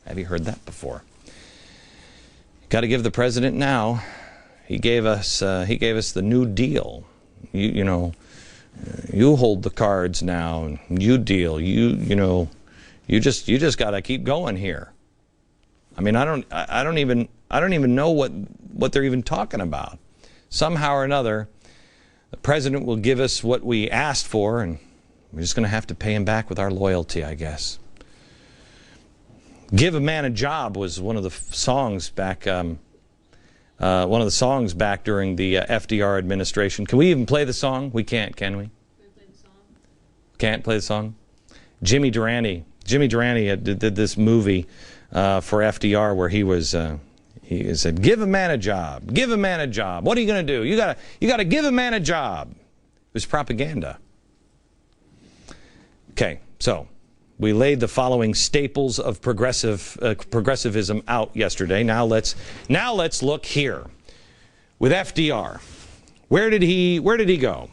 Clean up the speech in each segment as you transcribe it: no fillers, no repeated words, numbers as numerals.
Have you heard that before? Got to give the president now. He gave us the New Deal. You know, you hold the cards now. You deal. You just got to keep going here. I mean, I don't even know what they're even talking about. Somehow or another, the president will give us what we asked for, and we're just going to have to pay him back with our loyalty, I guess. "Give a Man a Job" was one of the songs back. One of the songs back during the FDR administration. Can we even play the song? We can't, can we? Can't play the song? Jimmy Durante did this movie for FDR where he said, "Give a man a job. Give a man a job. What are you going to do? You got to give a man a job." It was propaganda. Okay, so we laid the following staples of progressivism out yesterday. Now let's look here with FDR. Where did he go?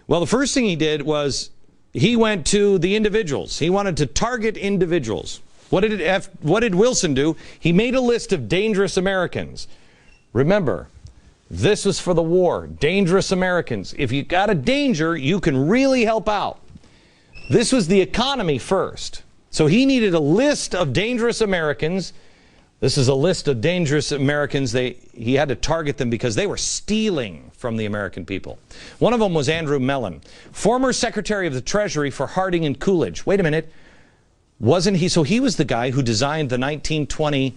Well, the first thing he did was he went to the individuals. He wanted to target individuals. What did Wilson do? He made a list of dangerous Americans. Remember, this was for the war. Dangerous Americans. If you got a danger, you can really help out. This was the economy first. So he needed a list of dangerous Americans. This is a list of dangerous Americans. He had to target them because they were stealing from the American people. One of them was Andrew Mellon, former Secretary of the Treasury for Harding and Coolidge. Wait a minute. Wasn't he? So he was the guy who designed the 1920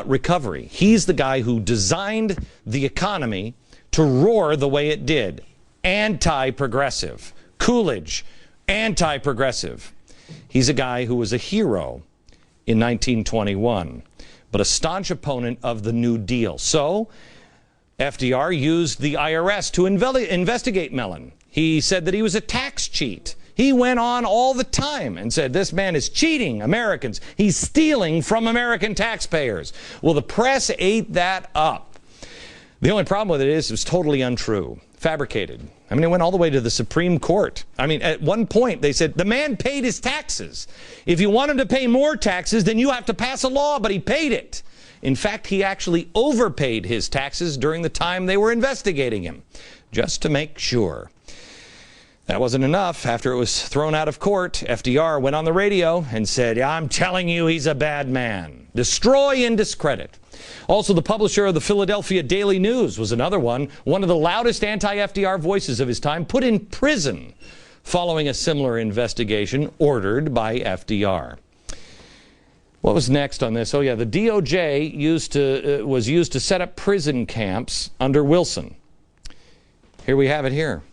recovery. He's the guy who designed the economy to roar the way it did. Anti-progressive. Coolidge, anti-progressive. He's a guy who was a hero in 1921, but a staunch opponent of the New Deal. So FDR used the IRS to investigate Mellon. He said that he was a tax cheat. He went on all the time and said, this man is cheating Americans. He's stealing from American taxpayers. Well, the press ate that up. The only problem with it is it was totally untrue, fabricated. I mean, it went all the way to the Supreme Court. I mean, at one point they said the man paid his taxes. If you want him to pay more taxes, then you have to pass a law, but he paid it. In fact, he actually overpaid his taxes during the time they were investigating him, just to make sure. That wasn't enough. After it was thrown out of court, FDR went on the radio and said, I'm telling you, he's a bad man. Destroy and discredit. Also, the publisher of the Philadelphia Daily News was another one of the loudest anti-FDR voices of his time, put in prison following a similar investigation ordered by FDR. What was next on this? Oh yeah, the DOJ was used to set up prison camps under Wilson. Here we have it here.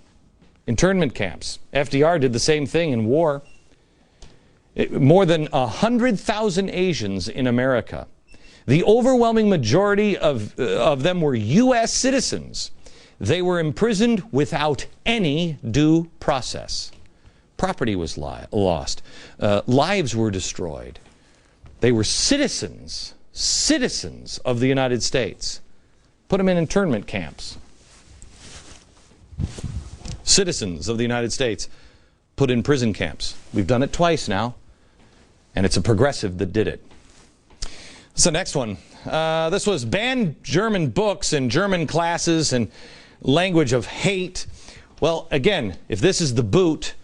Internment camps. FDR did the same thing in war. More than 100,000 Asians in America. The overwhelming majority of them were U.S. citizens. They were imprisoned without any due process. Property was lost. Lives were destroyed. They were citizens of the United States. Put them in internment camps. Citizens of the United States put in prison camps. We've done it twice now, and it's a progressive that did it. So next one. This was ban German books and German classes and language of hate. Well, again, if this is the boot,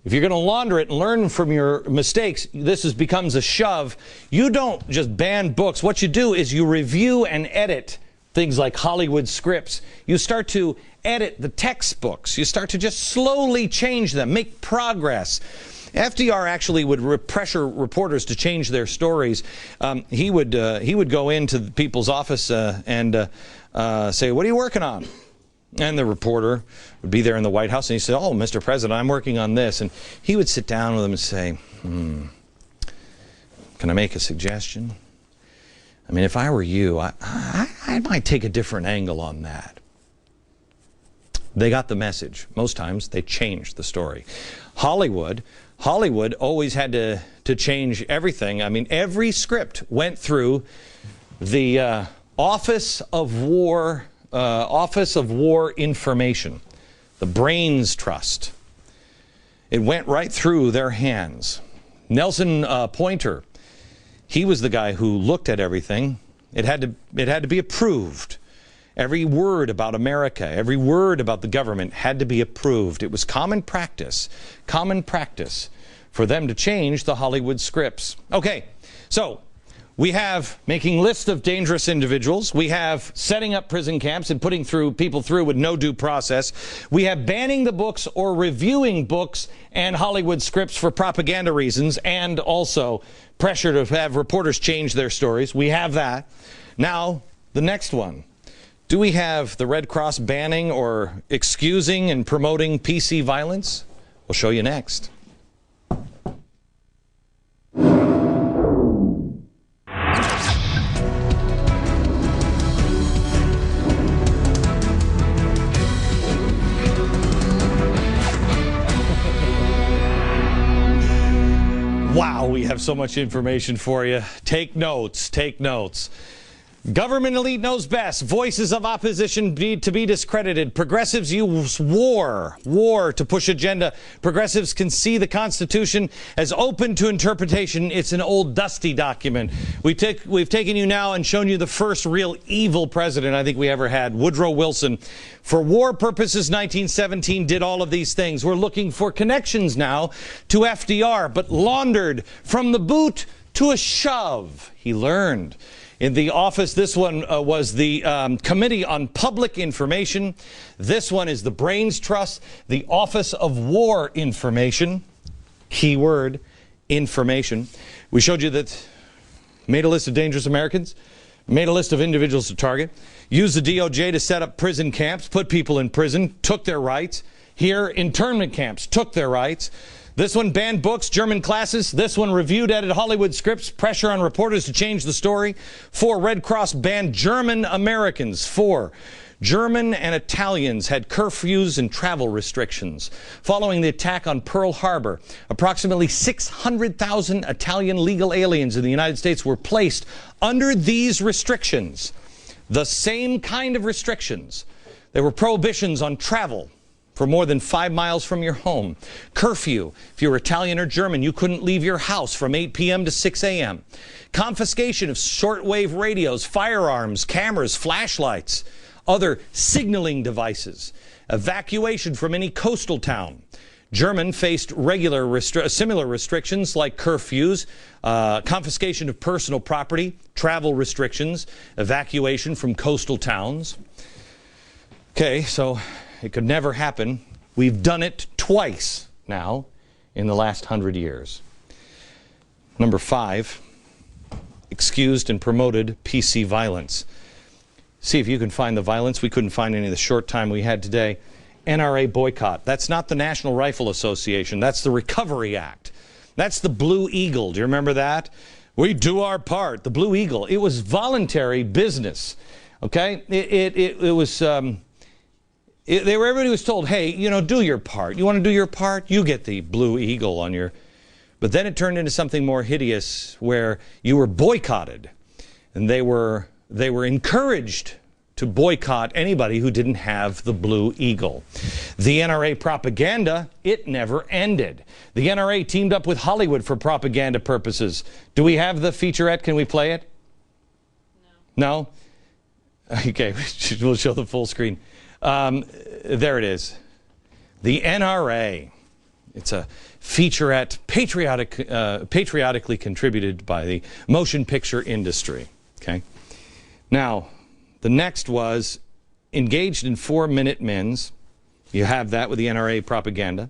if you're going to launder it and learn from your mistakes, this becomes a shove. You don't just ban books. What you do is you review and edit things like Hollywood scripts. You start to edit the textbooks. You start to just slowly change them, make progress. FDR actually would pressure reporters to change their stories. He would go into people's office and say, what are you working on? And the reporter would be there in the White House, and he said, oh, Mr. President, I'm working on this. And he would sit down with them and say, can I make a suggestion? I mean, if I were you, I might take a different angle on that. They got the message. Most times, they changed the story. Hollywood always had to change everything. I mean, every script went through the Office of War Information, the Brains Trust. It went right through their hands. Nelson Pointer, He was the guy who looked at everything. It had to be approved. Every word about America, every word about the government had to be approved. It was common practice for them to change the Hollywood scripts. Okay, so we have making lists of dangerous individuals. We have setting up prison camps and putting people through with no due process. We have banning the books or reviewing books and Hollywood scripts for propaganda reasons, and also pressure to have reporters change their stories. We have that. Now, the next one. Do we have the Red Cross banning or excusing and promoting PC violence? We'll show you next. Wow, we have so much information for you. Take notes, take notes. Government elite knows best. Voices of opposition to be discredited. Progressives use war to push agenda. Progressives can see the Constitution as open to interpretation. It's an old dusty document. We've taken you now and shown you the first real evil president I think we ever had, Woodrow Wilson. For war purposes, 1917 did all of these things. We're looking for connections now to FDR, but laundered from the boot to a shove. He learned. In the office, this one was the Committee on Public Information. This one is the Brains Trust, the Office of War Information. Keyword, information. We showed you that, made a list of dangerous Americans, made a list of individuals to target, used the DOJ to set up prison camps, put people in prison, took their rights. Here, internment camps, took their rights. This one banned books, German classes. This one reviewed, edited Hollywood scripts, pressure on reporters to change the story. 4, Red Cross banned German Americans. 4, German and Italians had curfews and travel restrictions. Following the attack on Pearl Harbor, approximately 600,000 Italian legal aliens in the United States were placed under these restrictions. The same kind of restrictions. There were prohibitions on travel for more than 5 miles from your home. Curfew. If you were Italian or German, you couldn't leave your house from 8 p.m. to 6 a.m. Confiscation of shortwave radios, firearms, cameras, flashlights, other signaling devices. Evacuation from any coastal town. German faced similar restrictions like curfews, confiscation of personal property, travel restrictions, evacuation from coastal towns. Okay, so it could never happen. We've done it twice now in the last 100 years. Number 5, excused and promoted PC violence. See if you can find the violence. We couldn't find any the short time we had today. NRA boycott. That's not the National Rifle Association. That's the Recovery Act. That's the Blue Eagle. Do you remember that? We do our part. The Blue Eagle. It was voluntary business. Okay? It was... everybody was told, hey, do your part. You want to do your part? You get the Blue Eagle on your... But then it turned into something more hideous where you were boycotted. And they were encouraged to boycott anybody who didn't have the Blue Eagle. The NRA propaganda, it never ended. The NRA teamed up with Hollywood for propaganda purposes. Do we have the featurette? Can we play it? No? Okay, we'll show the full screen. There it is. The NRA. It's a featurette, patriotically contributed by the motion picture industry. Okay. Now, the next was engaged in 4-minute mins. You have that with the NRA propaganda.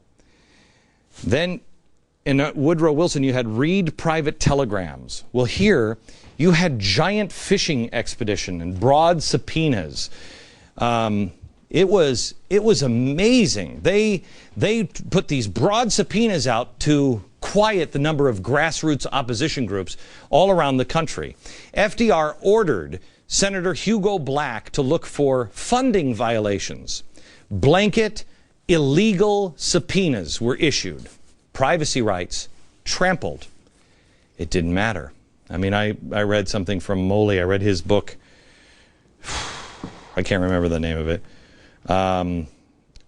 Then in Woodrow Wilson, you had read private telegrams. Well, here you had giant fishing expedition and broad subpoenas. It was amazing. They put these broad subpoenas out to quiet the number of grassroots opposition groups all around the country. FDR ordered Senator Hugo Black to look for funding violations. Blanket, illegal subpoenas were issued. Privacy rights trampled. It didn't matter. I mean, I read something from Moley. I read his book. I can't remember the name of it.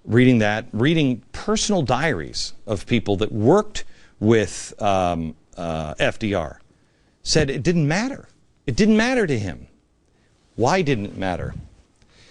Reading personal diaries of people that worked with FDR. said it didn't matter. It didn't matter to him. Why didn't it matter?